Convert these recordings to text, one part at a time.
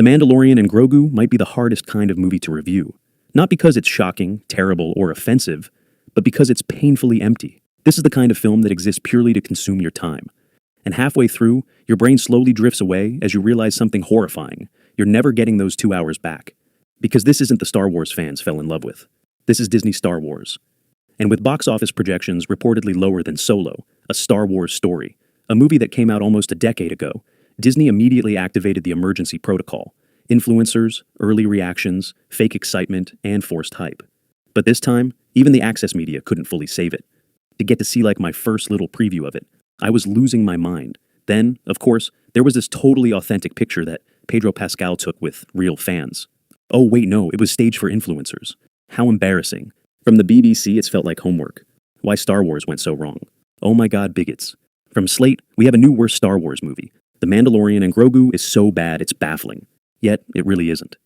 The Mandalorian and Grogu might be the hardest kind of movie to review. Not because it's shocking, terrible, or offensive, but because it's painfully empty. This is the kind of film that exists purely to consume your time. And halfway through, your brain slowly drifts away as you realize something horrifying. You're never getting those 2 hours back. Because this isn't the Star Wars fans fell in love with. This is Disney Star Wars. And with box office projections reportedly lower than Solo, a Star Wars story, a movie that came out almost a decade ago, Disney immediately activated the emergency protocol. Influencers, early reactions, fake excitement, and forced hype. But this time, even the access media couldn't fully save it. To get to see like my first little preview of it, I was losing my mind. Then, of course, there was this totally authentic picture that Pedro Pascal took with real fans. Oh wait, no, it was staged for influencers. How embarrassing. From the BBC, it's felt like homework. Why Star Wars went so wrong. Oh my god, bigots. From Slate, we have a new worst Star Wars movie. The Mandalorian and Grogu is so bad it's baffling. Yet, it really isn't.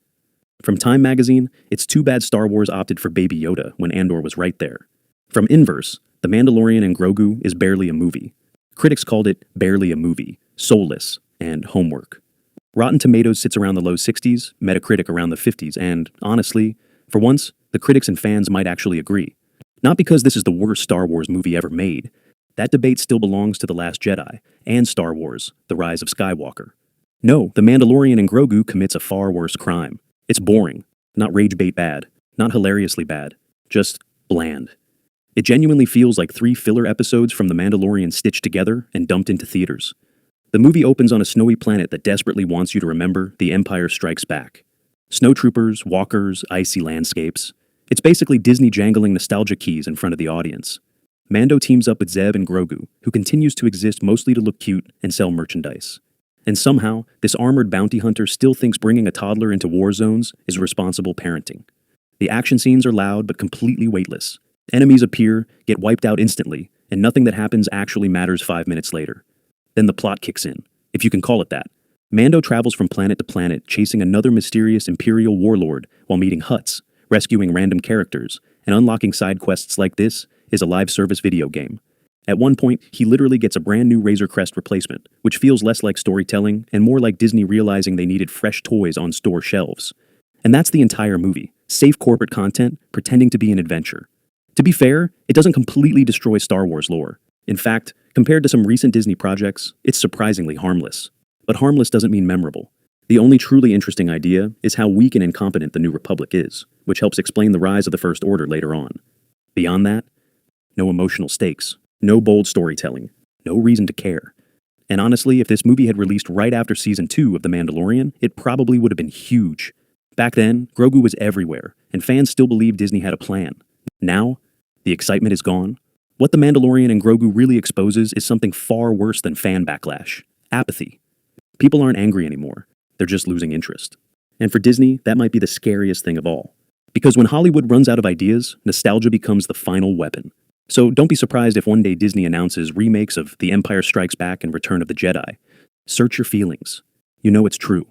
From Time magazine, it's too bad Star Wars opted for Baby Yoda when Andor was right there. From Inverse, The Mandalorian and Grogu is barely a movie. Critics called it barely a movie, soulless, and homework. Rotten Tomatoes sits around the low 60s, Metacritic around the 50s, and, honestly, for once, the critics and fans might actually agree. Not because this is the worst Star Wars movie ever made. That debate still belongs to The Last Jedi and Star Wars, The Rise of Skywalker. No, The Mandalorian and Grogu commits a far worse crime. It's boring, not rage bait bad, not hilariously bad, just bland. It genuinely feels like 3 filler episodes from The Mandalorian stitched together and dumped into theaters. The movie opens on a snowy planet that desperately wants you to remember The Empire Strikes Back. Snowtroopers, walkers, icy landscapes. It's basically Disney jangling nostalgia keys in front of the audience. Mando teams up with Zeb and Grogu, who continues to exist mostly to look cute and sell merchandise. And somehow, this armored bounty hunter still thinks bringing a toddler into war zones is responsible parenting. The action scenes are loud but completely weightless. Enemies appear, get wiped out instantly, and nothing that happens actually matters 5 minutes later. Then the plot kicks in, if you can call it that. Mando travels from planet to planet, chasing another mysterious Imperial warlord while meeting Hutts, rescuing random characters, and unlocking side quests like this is a live service video game. At one point, he literally gets a brand new Razor Crest replacement, which feels less like storytelling and more like Disney realizing they needed fresh toys on store shelves. And that's the entire movie, safe corporate content pretending to be an adventure. To be fair, it doesn't completely destroy Star Wars lore. In fact, compared to some recent Disney projects, it's surprisingly harmless. But harmless doesn't mean memorable. The only truly interesting idea is how weak and incompetent the New Republic is, which helps explain the rise of the First Order later on. Beyond that, no emotional stakes, no bold storytelling, no reason to care. And honestly, if this movie had released right after Season 2 of The Mandalorian, it probably would have been huge. Back then, Grogu was everywhere, and fans still believed Disney had a plan. Now, the excitement is gone. What The Mandalorian and Grogu really exposes is something far worse than fan backlash: apathy. People aren't angry anymore. They're just losing interest. And for Disney, that might be the scariest thing of all. Because when Hollywood runs out of ideas, nostalgia becomes the final weapon. So don't be surprised if one day Disney announces remakes of The Empire Strikes Back and Return of the Jedi. Search your feelings. You know it's true.